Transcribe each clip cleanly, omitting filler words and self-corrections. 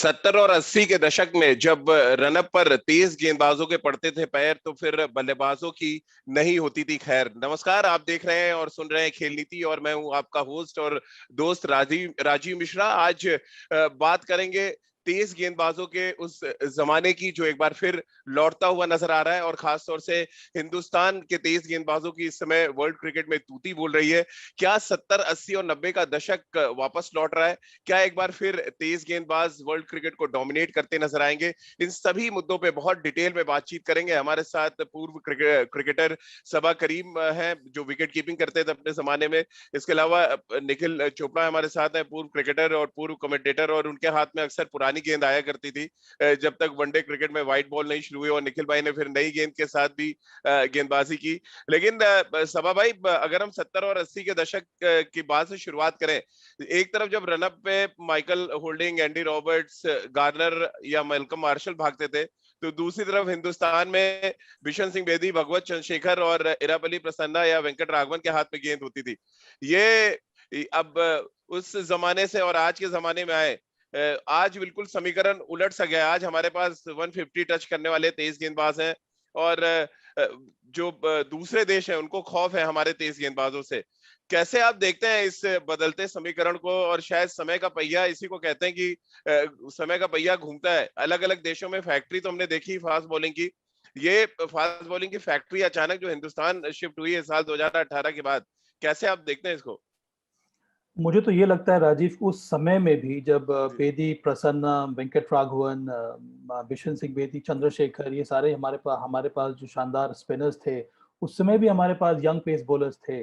70 और 80 के दशक में जब रनअप पर तेज गेंदबाजों के पड़ते थे पैर, तो फिर बल्लेबाजों की नहीं होती थी खैर। नमस्कार, आप देख रहे हैं और सुन रहे हैं खेल नीति, और मैं हूं आपका होस्ट और दोस्त राजीव राजीव मिश्रा। आज बात करेंगे तेज गेंदबाजों के उस जमाने की जो एक बार फिर लौटता हुआ नजर आ रहा है, और खासतौर से हिंदुस्तान के तेज गेंदबाजों की इस समय वर्ल्ड क्रिकेट में तूती बोल रही है। क्या 70, 80 और 90 का दशक वापस लौट रहा है? क्या एक बार फिर तेज गेंदबाज वर्ल्ड क्रिकेट को डोमिनेट करते नजर आएंगे? इन सभी मुद्दों पे बहुत डिटेल में बातचीत करेंगे। हमारे साथ पूर्व क्रिकेटर सबा करीम हैं, जो विकेट कीपिंग करते थे अपने जमाने में। इसके अलावा निखिल चोपड़ा हमारे साथ हैं, पूर्व क्रिकेटर और पूर्व कमेंटेटर, और उनके हाथ में अक्सर पुरानी गेंद आया करती थी जब तक वनडे क्रिकेट में व्हाइट बॉल नहीं शुरू हुई, और निखिल भाई ने फिर नई गेंद के साथ भी गेंदबाजी की। लेकिन सबा भाई, अगर हम 70 और 80 के दशक की बात से शुरुआत करें, एक तरफ जब रनअप पे Michael holding, Andy Roberts, Garner या मेलकम मार्शल भागते थे, तो दूसरी तरफ हिंदुस्तान में बिशन सिंह बेदी, भगवत चंद्रशेखर और इरापल्ली प्रसन्ना या वेंकट राघवन के हाथ में गेंद होती थी। ये अब उस जमाने से और आज के जमाने में आए, आज बिल्कुल समीकरण उलट सा गया। आज हमारे पास 150 टच करने वाले तेज गेंदबाज हैं, और जो दूसरे देश हैं उनको खौफ है हमारे तेज गेंदबाजों से। कैसे आप देखते हैं इस बदलते समीकरण को? और शायद समय का पहिया इसी को कहते हैं कि समय का पहिया घूमता है। अलग अलग देशों में फैक्ट्री तो हमने देखी फास्ट बॉलिंग की, ये फास्ट बॉलिंग की फैक्ट्री अचानक जो हिंदुस्तान शिफ्ट हुई है साल 2018 के बाद, कैसे आप देखते हैं इसको? मुझे तो ये लगता है राजीव, उस समय में भी जब जी बेदी, प्रसन्ना, वेंकट राघवन, बिशन सिंह बेदी, चंद्रशेखर, ये सारे हमारे पास जो शानदार स्पिनर्स थे, उस समय भी हमारे पास यंग पेस बॉलर्स थे।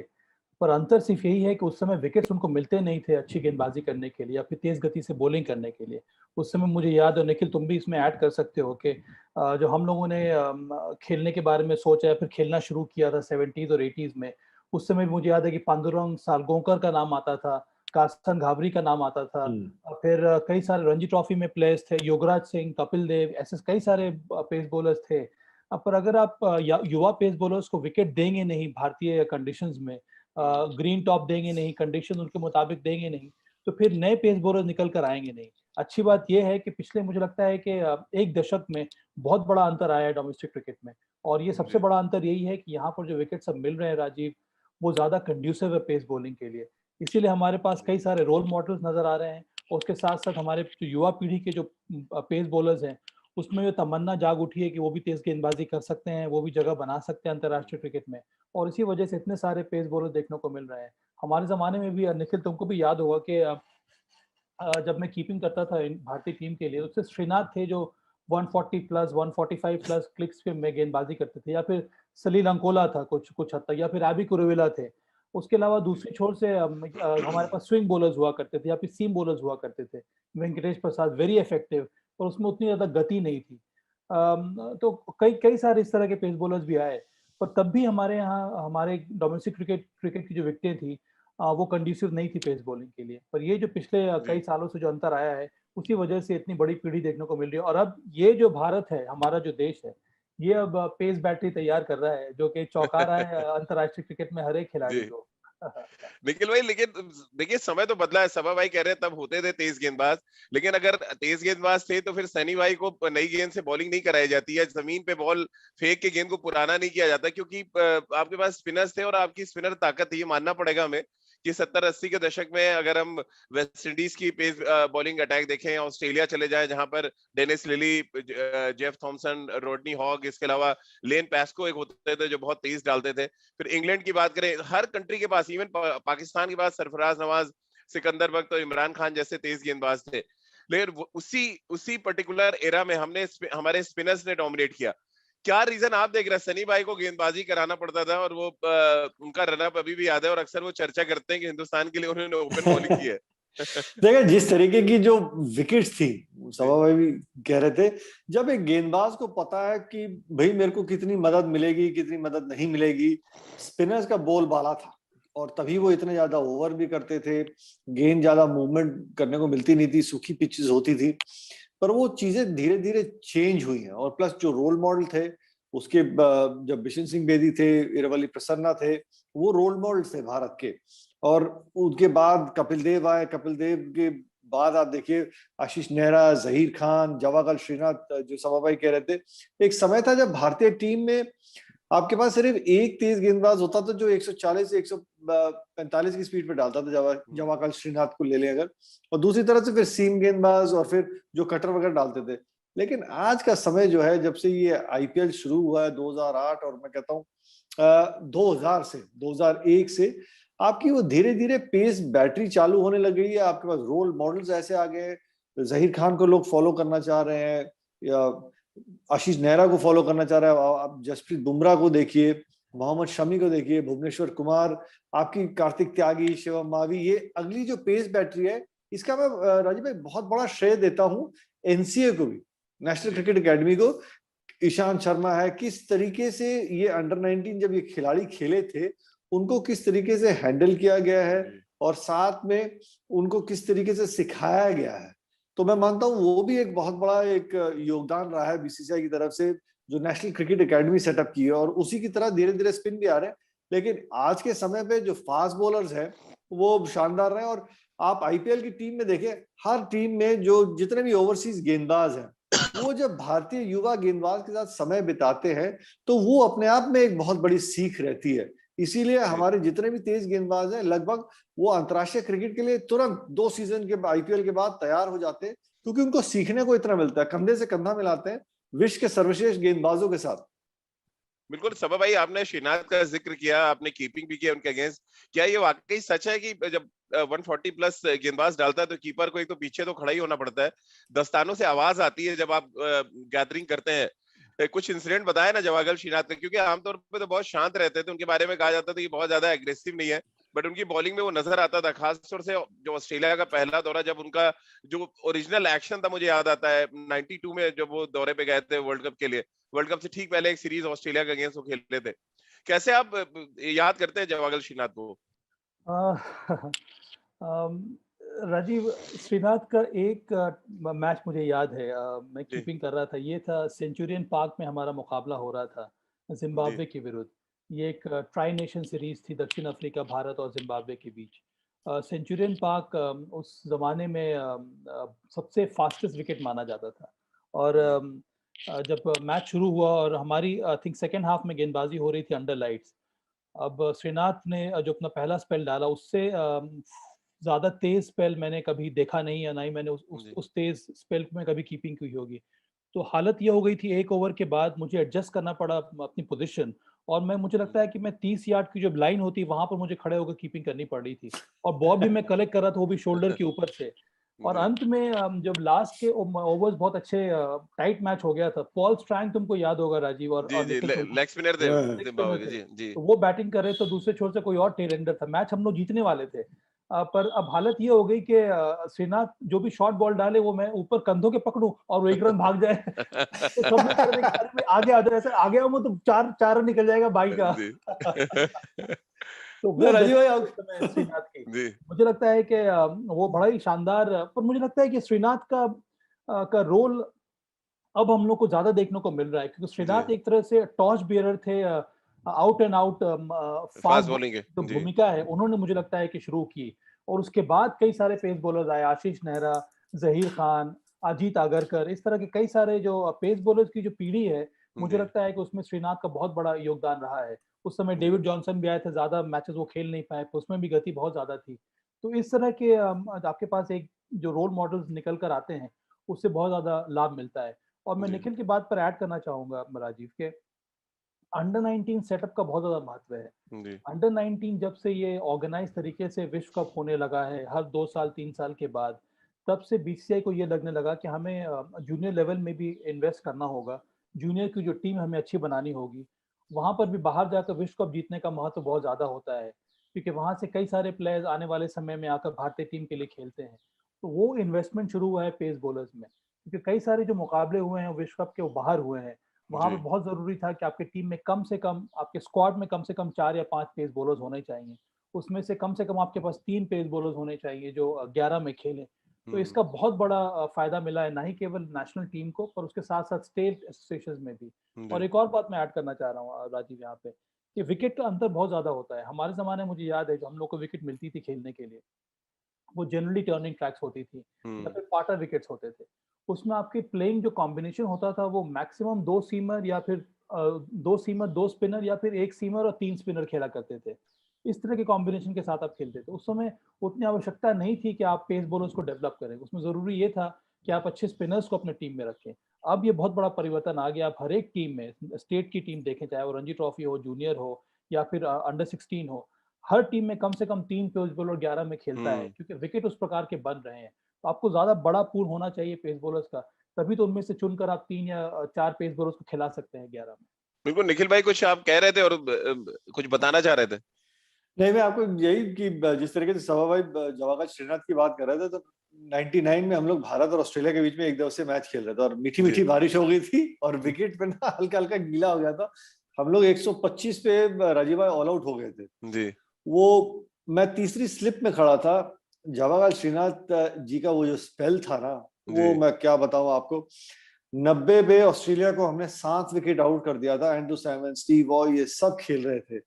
पर अंतर सिर्फ यही है कि उस समय विकेट्स उनको मिलते नहीं थे अच्छी गेंदबाजी करने के लिए या फिर तेज गति से बॉलिंग करने के लिए। उस समय मुझे याद है, निखिल तुम भी इसमें ऐड कर सकते हो कि जो हम लोगों ने खेलने के बारे में सोचा या फिर खेलना शुरू किया था 70s और 80s में, उस समय भी मुझे याद है कि पांडुरंग सालगांवकर का नाम आता था, कार्सन घावरी का नाम आता था, और फिर कई सारे रणजी ट्रॉफी में प्लेयर्स थे, युवराज सिंह, कपिल देव, ऐसे कई सारे पेस बॉलर्स थे। पर अगर आप युवा पेस बॉलर्स को विकेट देंगे नहीं भारतीय कंडीशंस में, ग्रीन टॉप देंगे नहीं, कंडीशन उनके मुताबिक देंगे नहीं, तो फिर नए पेस बॉलर निकल कर आएंगे नहीं। अच्छी बात यह है कि पिछले, मुझे लगता है कि एक दशक में बहुत बड़ा अंतर आया है डोमेस्टिक क्रिकेट में, और ये सबसे जी बड़ा अंतर यही है कि यहाँ पर जो विकेट सब मिल रहे हैं राजीव, वो ज्यादा कंड्यूसिव है पेस बॉलिंग के लिए। इसीलिए हमारे पास कई सारे रोल मॉडल्स नजर आ रहे हैं, और उसके साथ साथ हमारे जो युवा पीढ़ी के जो पेस बॉलर्स हैं, उसमें जो तमन्ना जाग उठी है कि वो भी तेज गेंदबाजी कर सकते हैं, वो भी जगह बना सकते हैं अंतर्राष्ट्रीय क्रिकेट में, और इसी वजह से इतने सारे पेस बॉलर देखने को मिल रहे हैं। हमारे जमाने में भी, निखिल तुमको भी याद होगा कि जब मैं कीपिंग करता था भारतीय टीम के लिए, तो सिर्फ श्रीनाथ थे जो 140 प्लस 145 प्लस क्लिक्स पे में गेंदबाजी करते थे, या फिर सलील अंकोला था कुछ कुछ हद तक, या फिर एबी कुरुविला थे। उसके अलावा दूसरी छोर से हमारे पास स्विंग बॉलर्स हुआ करते थे या फिर सीम बॉलर्स हुआ करते थे। वेंकटेश प्रसाद वेरी इफेक्टिव, पर उसमें उतनी ज्यादा गति नहीं थी। तो कई कई सारे इस तरह के पेस बॉलर्स भी आए, पर तब भी हमारे यहाँ हमारे डोमेस्टिक क्रिकेट क्रिकेट की जो विकेटें थी, वो कंड्यूसिव नहीं थी पेस बॉलिंग के लिए। पर ये जो पिछले कई जी सालों से जो अंतर आया है, उसी वजह से इतनी बड़ी पीढ़ी देखने को मिल रही है। और अब ये जो भारत है, हमारा जो देश है, ये अब पेस बैटरी तैयार कर रहा है, जो कि चौंका रहा है अंतर्राष्ट्रीय क्रिकेट में हर एक खिलाड़ी जी को। निखिल भाई, लेकिन देखिए समय तो बदला है। सबा भाई कह रहे हैं तब होते थे तेज गेंदबाज, लेकिन अगर तेज गेंदबाज थे तो फिर सनी भाई को नई गेंद से बॉलिंग नहीं कराई जाती है, जमीन पे बॉल फेंक के गेंद को पुराना नहीं किया जाता, क्योंकि आपके पास स्पिनर्स थे और आपकी स्पिनर ताकत थी। ये मानना पड़ेगा हमें कि 70-80 के दशक में अगर हम वेस्ट इंडीज की पेस बॉलिंग अटैक देखें, ऑस्ट्रेलिया चले जाए जहां पर Dennis Lillee, Jeff Thompson, रोडनी hog, इसके अलावा लेन पेस्को एक होते थे जो बहुत तेज डालते थे। फिर इंग्लैंड की बात करें, हर कंट्री के पास, इवन पाकिस्तान के पास सरफराज नवाज, सिकंदर बख्त और इमरान खान जैसे तेज गेंदबाज थे। लेकिन उसी उसी पर्टिकुलर एरा में हमारे स्पिनर्स ने डोमिनेट किया। क्या रीजन आप देख रहे हैं? सनी भाई को गेंदबाजी कराना पड़ता था, और वो उनका रनअप अभी भी याद है, और अक्सर वो चर्चा करते हैं कि हिंदुस्तान के लिए उन्होंने ओपन बॉलिंग की है। देखा जिस तरीके की जो विकेट्स थी, सभा जी भाई भी कह रहे थे, जब एक गेंदबाज को पता है कि भाई मेरे को कितनी मदद मिलेगी कितनी मदद नहीं मिलेगी, स्पिनर्स का बोलबाला था, और तभी वो इतने ज्यादा ओवर भी करते थे, गेंद ज्यादा मूवमेंट करने को मिलती नहीं थी, सूखी पिचेस होती थी। पर वो चीजें धीरे धीरे चेंज हुई हैं, और प्लस जो रोल मॉडल थे उसके, जब बिशन सिंह बेदी थे, इरावली प्रसन्ना थे, वो रोल मॉडल थे भारत के। और उनके बाद कपिल देव आए, कपिल देव के बाद आप देखिए आशीष नेहरा, जहीर खान, जवागल श्रीनाथ, जो सभा भाई कह रहे थे, एक समय था जब भारतीय टीम में आपके पास सिर्फ एक तेज गेंदबाज होता था जो 140 से 145 की स्पीड पे डालता था, जवागल श्रीनाथ को ले लें अगर, और दूसरी तरफ से फिर सीम गेंदबाज और फिर जो कटर वगैरह डालते थे। लेकिन आज का समय जो है, जब से ये आईपीएल शुरू हुआ है 2008 और मैं कहता हूँ 2000 से 2001 से, आपकी वो धीरे धीरे पेस बैटरी चालू होने लग गई है। आपके पास रोल मॉडल्स ऐसे आ गए हैं, जहीर खान को लोग फॉलो करना चाह रहे हैं, या आशीष नेहरा को फॉलो करना चाह रहे हैं। आप जसप्रीत बुमराह को देखिए, मोहम्मद शमी को देखिए, भुवनेश्वर कुमार, आपकी कार्तिक त्यागी, शिवम मावी, ये अगली जो पेस बैटरी है, इसका मैं राजीव भाई बहुत बड़ा श्रेय देता हूँ एनसीए को भी, नेशनल क्रिकेट एकेडमी को। ईशांत शर्मा है, किस तरीके से ये अंडर 19 जब ये खिलाड़ी खेले थे, उनको किस तरीके से हैंडल किया गया है और साथ में उनको किस तरीके से सिखाया गया है। तो मैं मानता हूँ वो भी एक बहुत बड़ा एक योगदान रहा है बीसीसीआई की तरफ से, जो नेशनल क्रिकेट एकेडमी सेटअप की है, और उसी की तरह धीरे धीरे स्पिन भी आ रहे हैं। लेकिन आज के समय पे जो फास्ट बॉलर्स हैं वो शानदार रहे, और आप आईपीएल की टीम में देखें, हर टीम में जो जितने भी ओवरसीज गेंदबाज हैं, वो जब भारतीय युवा गेंदबाज के साथ समय बिताते हैं तो वो अपने आप में एक बहुत बड़ी सीख रहती है। इसीलिए हमारे जितने भी तेज गेंदबाज हैं, लगभग वो अंतर्राष्ट्रीय क्रिकेट के लिए तुरंत 2 सीजन के आईपीएल के बाद तैयार हो जाते हैं, क्योंकि उनको सीखने को इतना मिलता है, कंधे से कंधा मिलाते हैं विश्व के सर्वश्रेष्ठ गेंदबाजों के साथ। बिल्कुल सबा भाई, आपने श्रीनाथ का जिक्र किया, आपने कीपिंग भी किया उनके अगेंस्ट। क्या ये वाकई सच है कि जब 140 प्लस गेंदबाज डालता है तो कीपर को एक तो पीछे तो खड़ा ही होना पड़ता है, दस्तानों से आवाज आती है जब आप गैदरिंग करते हैं? कुछ इंसिडेंट बताया ना जवागल श्रीनाथ का, क्योंकि आमतौर पे तो बहुत शांत रहते थे, उनके बारे में कहा जाता था कि बहुत ज्यादा एग्रेसिव नहीं है, बट उनकी बॉलिंग में वो नजर आता था। खासतौर से जो ऑस्ट्रेलिया का पहला दौरा, जब उनका जो ओरिजिनल एक्शन था, मुझे याद आता है 92 में जब वो दौरे पे गए थे वर्ल्ड कप के लिए। वर्ल्ड कप से ठीक पहले एक सीरीज ऑस्ट्रेलिया के अगेंस्ट वो खेले थे। कैसे आप याद करते हैं जवागल श्रीनाथ को? अम, राजीव, श्रीनाथ का एक मैच मुझे याद है, मैं जी कीपिंग कर रहा था, ये था सेंचुरियन पार्क में हमारा मुकाबला हो रहा था जी जिम्बाब्वे के विरुद्ध। ये एक ट्राई नेशन सीरीज थी, दक्षिण अफ्रीका, भारत और जिम्बाब्वे के बीच। सेंचुरियन पार्क उस जमाने में सबसे फास्टेस्ट विकेट माना जाता था। और जी जब मैच शुरू हुआ और हमारी आई थिंक सेकेंड हाफ में गेंदबाजी हो रही थी अंडर लाइट्स, अब श्रीनाथ ने जो अपना पहला स्पेल डाला, उससे ज्यादा तेज स्पेल मैंने कभी देखा नहीं, या ना ही मैंने जी उस तेज स्पेल में कभी कीपिंग की होगी। तो हालत ये हो गई थी, एक ओवर के बाद मुझे एडजस्ट करना पड़ा अपनी पोजीशन, और मुझे लगता है कि मैं 30 यार्ड की जो लाइन होती, वहां पर मुझे खड़े होकर कीपिंग करनी पड़ रही थी, और बॉल भी मैं कलेक्ट कर रहा था, वो भी शोल्डर के ऊपर से। और जी अंत में जब लास्ट के ओवर्स बहुत अच्छे टाइट मैच हो गया था, पॉल स्ट्रैंग तुमको याद होगा राजीव जी और जी निखिल, तुमको लेग स्पिनर थे लेग स्पिनर जिम्बाब्वे के। थे, जी जी तो वो बैटिंग कर रहे, तो दूसरे छोर से कोई और टेलेंडर था, मैच हम लोग जीतने वाले थे। पर अब हालत ये हो गई कि श्रीनाथ जो भी शॉर्ट बॉल डाले, वो मैं ऊपर कंधों के पकड़ूं और वो एक रन भाग जाए। तो सब लोग कह रहे थे कि अरे भाई आगे आ जाए, ऐसे आगे आओ तो चार रन निकल जाएगा बाई का। जी तो मैं वो राजीव गति भाई उस समय श्रीनाथ की, जी मुझे लगता है कि वो बड़ा ही शानदार, पर मुझे लगता है कि श्रीनाथ का रोल अब हम लोग को ज्यादा देखने को मिल रहा है, क्योंकि जी श्रीनाथ एक तरह से टॉर्च बियरर थे, out and out fast fast bowling है। जो जी भूमिका है उन्होंने मुझे लगता है कि शुरू की। और उसके बाद कई सारे पेस बॉलर्स आए, आशीष नेहरा, जहीर खान, अजीत आगरकर, इस तरह के कई सारे जो पेस बॉलर्स की जो पीढ़ी है, मुझे जी लगता है कि उसमें श्रीनाथ का बहुत बड़ा योगदान रहा है। उस समय जी डेविड जॉनसन भी आए थे, ज्यादा मैचेस वो खेल नहीं पाए, उसमें भी गति बहुत ज्यादा थी। तो इस तरह के आपके पास एक जो रोल मॉडल्स निकल कर आते हैं, उससे बहुत ज्यादा लाभ मिलता है। और मैं जी निखिल की बात पर ऐड करना चाहूंगा राजीव के, अंडर 19 सेटअप का बहुत ज्यादा महत्व है। जी अंडर 19 जब से ये ऑर्गेनाइज तरीके से विश्व कप होने लगा है हर 2 साल 3 साल के बाद, तब से बीसीसीआई को ये लगने लगा कि हमें जूनियर लेवल में भी इन्वेस्ट करना होगा, जूनियर की जो टीम हमें अच्छी बनानी होगी। वहां पर भी बाहर जाकर विश्व कप जीतने का महत्व बहुत ज्यादा होता है, क्योंकि वहां से कई सारे प्लेयर्स आने वाले समय में आकर भारतीय टीम के लिए खेलते हैं। तो वो इन्वेस्टमेंट शुरू हुआ है पेस बॉलर्स में, क्योंकि कई सारे जो मुकाबले हुए हैं विश्व कप के, वो बाहर हुए हैं। वहां जी पे बहुत जरूरी था कि आपके टीम में कम से कम, आपके स्क्वाड में कम से कम 4 या 5 पेस बॉलर्स होने चाहिए। उसमें से कम आपके पास 3 पेस बॉलर्स होने चाहिए जो 11 में खेलें। तो इसका बहुत बड़ा फायदा मिला है, ना ही केवल नेशनल टीम को, पर उसके साथ साथ स्टेट एसोसिएशन में भी। और जी एक और बात मैं ऐड करना चाह रहा हूँ राजीव यहाँ पे, कि विकेट का अंतर बहुत ज्यादा होता है। हमारे जमाने में मुझे याद है, जो हम लोग को विकेट मिलती थी खेलने के लिए, वो जनरली टर्निंग ट्रैक्स होती थी या फिर पार्टर विकेट्स होते थे। उसमें आपकी प्लेइंग जो कॉम्बिनेशन होता था वो मैक्सिमम 2 सीमर या फिर 2 सीमर 2 स्पिनर या फिर 1 सीमर और 3 स्पिनर खेला करते थे। इस तरह के कॉम्बिनेशन के साथ आप खेलते थे। उस समय उतनी आवश्यकता नहीं थी कि आप पेस बॉलर्स को डेवलप करें। उसमें ज़रूरी ये था कि आप अच्छे स्पिनर्स को अपने टीम में रखें। अब ये बहुत बड़ा परिवर्तन आ गया। आप हर एक टीम में स्टेट की टीम देखें, चाहे वो रणजी ट्रॉफी हो, जूनियर हो या फिर अंडर 16 हो, हर टीम में कम से कम 3 पेस बॉलर 11 में खेलता है, क्योंकि विकेट उस प्रकार के बन रहे हैं। तो आपको ज़्यादा बड़ा पूल होना चाहिए पेस बॉलर्स का, तभी तो उनमें से चुनकर आप 3 या 4 पेस बॉलर्स को खिला सकते हैं 11 में। बिल्कुल निखिल भाई, कुछ आप कह रहे थे और कुछ बताना चाह रहे थे। नहीं, मैं आपको यही कि जिस तरीके से सभा भाई जवागल श्रीनाथ की बात कर रहे थे, तो 99 में हम लोग भारत और ऑस्ट्रेलिया के बीच में एक दिवसीय मैच खेल रहे थे और मीठी मीठी बारिश हो गई थी और विकेट पे ना हल्का हल्का गीला हो गया था। हम लोग 125 पे राजीव भाई ऑल आउट हो गए थे जी। वो मैं तीसरी स्लिप में खड़ा था। जवाहरलाल श्रीनाथ जी का वो जो स्पेल था ना, वो मैं क्या बताऊं आपको। 90 पे ऑस्ट्रेलिया को हमने 7 विकेट आउट कर दिया था। एंड्रू सैमन, स्टीव वॉय, ये सब खेल रहे थे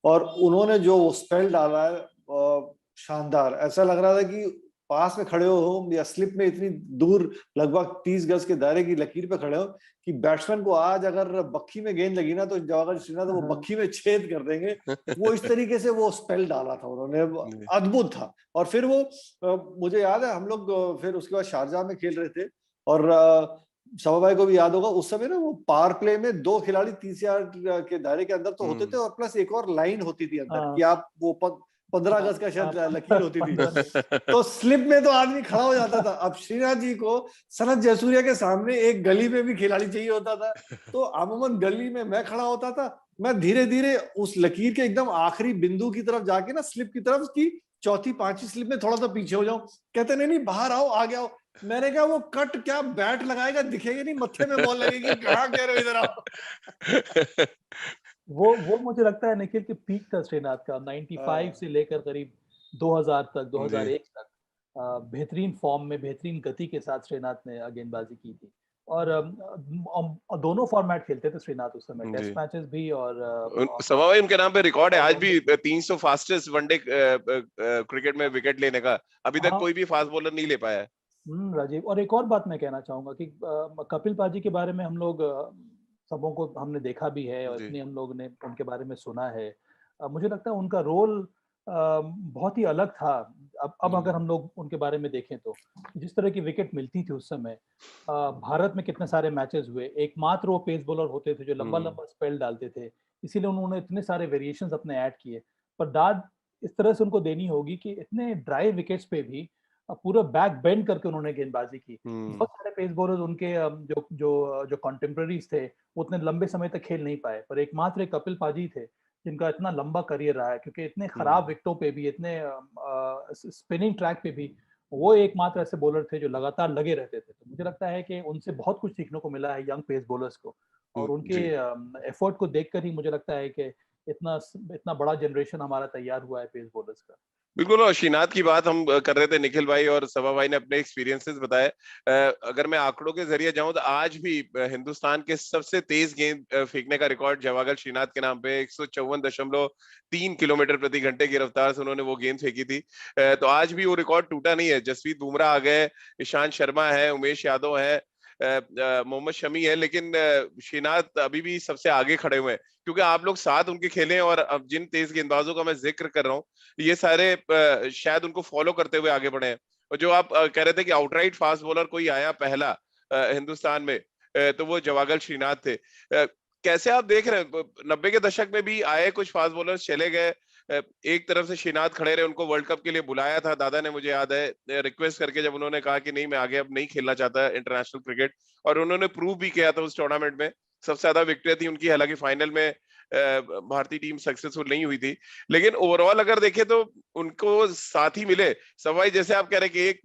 और उन्होंने जो वो स्पेल डाला है शानदार। ऐसा लग रहा था कि पास में खड़े हो या स्लिप में इतनी दूर लगभग 30 गज के दायरे की लकीर पे खड़े हो कि बैट्समैन को आज अगर बक्खी में गेंद लगी ना तो जवाहर श्रीनाथ वो बक्खी में छेद कर देंगे। वो इस तरीके से वो स्पेल डाला था उन्होंने, अद्भुत था। और फिर वो मुझे याद है हम लोग फिर उसके बाद शारजाह में खेल रहे थे और सभा भाई को भी याद होगा उस समय ना वो पावर प्ले में 2 खिलाड़ी 30 यार्ड के दायरे के अंदर तो होते थे और प्लस एक और लाइन होती थी अंदर कि आप वो 15 गज का शायद लकीर होती थी। तो स्लिप में तो आदमी खड़ा हो जाता था। अब श्रीनाथ जी को सनत जयसूर्या के सामने एक गली में भी खिलाड़ी चाहिए होता था, तो अमूमन गली में मैं खड़ा होता था। मैं धीरे धीरे उस लकीर के एकदम आखिरी बिंदु की तरफ जाके ना स्लिप की तरफ की चौथी पांचवी स्लिप में थोड़ा सा पीछे हो जाऊं। कहते नहीं नहीं बाहर आओ, आ गया। मैंने कहा वो कट क्या बैट लगाएगा, दिखेगा नहीं, मत्थे में बॉल लगेगी, कहाँ कह रहे हो इधर आओ। वो मुझे लगता है निखिल कि पीक था श्रीनाथ का 95 से लेकर करीब 2000 तक, 2001 तक बेहतरीन फॉर्म में बेहतरीन गति के साथ श्रीनाथ ने गेंदबाजी की थी और दोनों फॉर्मेट खेलते थे श्रीनाथ उस समय, टेस्ट मैचेस भी और सभा भाई उनके नाम पे रिकॉर्ड है आज भी 300 फास्टेस्ट वनडे क्रिकेट में विकेट लेने का। अभी तक कोई भी फास्ट बॉलर नहीं ले पाया है। राजीव, और एक और बात मैं कहना चाहूंगा कि कपिल पाजी के बारे में हम लोग सबों को हमने देखा भी है और इतनी हम लोग ने उनके बारे में सुना है। मुझे लगता है उनका रोल बहुत ही अलग था। अब अगर हम लोग उनके बारे में देखें तो जिस तरह की विकेट मिलती थी उस समय, भारत में कितने सारे मैचेस हुए, एकमात्र वो पेस बॉलर होते थे जो लंबा लंबा स्पेल डालते थे, इसीलिए उन्होंने इतने सारे वेरिएशंस अपने ऐड किए। पर दाद इस तरह से उनको देनी होगी कि इतने ड्राई विकेट्स पे भी पूरा बैक बेंड करके उन्होंने गेंदबाजी की। बहुत सारे पेस बॉलर्स उनके जो जो जो कंटेम्पररीज थे वो उतने लंबे समय तक खेल नहीं पाए, पर एकमात्र कपिल पाजी थे जिनका इतना लंबा करियर रहा है, क्योंकि इतने खराब विकेटों पे भी, इतने स्पिनिंग ट्रैक पे भी वो एकमात्र ऐसे बॉलर थे जो लगातार लगे रहते थे। तो मुझे लगता है कि उनसे बहुत कुछ सीखने को मिला है यंग पेस बॉलर्स को, और उनके एफर्ट को देखकर ही मुझे लगता है कि इतना इतना बड़ा जनरेशन हमारा तैयार हुआ है पेस बॉलर्स का। बिल्कुल। और श्रीनाथ की बात हम कर रहे थे निखिल भाई और सभा भाई ने अपने एक्सपीरियंसेस बताए। अगर मैं आंकड़ों के जरिए जाऊं तो आज भी हिंदुस्तान के सबसे तेज गेंद फेंकने का रिकॉर्ड जवागल श्रीनाथ के नाम पे 154.3 किलोमीटर प्रति घंटे की रफ्तार से उन्होंने वो गेंद फेंकी थी। तो आज भी वो रिकॉर्ड टूटा नहीं है। जसप्रीत बुमराह आ गए, ईशांत शर्मा है, उमेश यादव है, मोहम्मद शमी है, लेकिन श्रीनाथ अभी भी सबसे आगे खड़े हुए हैं क्योंकि आप लोग साथ उनके खेले। और अब जिन तेज गेंदबाजों का मैं जिक्र कर रहा हूँ ये सारे शायद उनको फॉलो करते हुए आगे बढ़े हैं। और जो आप कह रहे थे कि आउटराइट फास्ट बॉलर कोई आया पहला हिंदुस्तान में, तो वो जवागल श्रीनाथ थे। कैसे आप देख रहे हैं 90 के दशक में भी आए कुछ फास्ट बॉलर्स चले गए, एक तरफ से श्रीनाथ खड़े रहे, उनको वर्ल्ड कप के लिए बुलाया था दादा ने, मुझे याद है, रिक्वेस्ट करके, जब उन्होंने कहा कि नहीं मैं आगे अब नहीं खेलना चाहता इंटरनेशनल क्रिकेट, और उन्होंने प्रूव भी किया था उस टूर्नामेंट में। सबसे ज्यादा विकेटें थी उनकी, हालांकि फाइनल में भारतीय टीम सक्सेसफुल नहीं हुई थी, लेकिन ओवरऑल अगर देखें तो उनको साथी मिले। सवाई जैसे आप कह रहे कि एक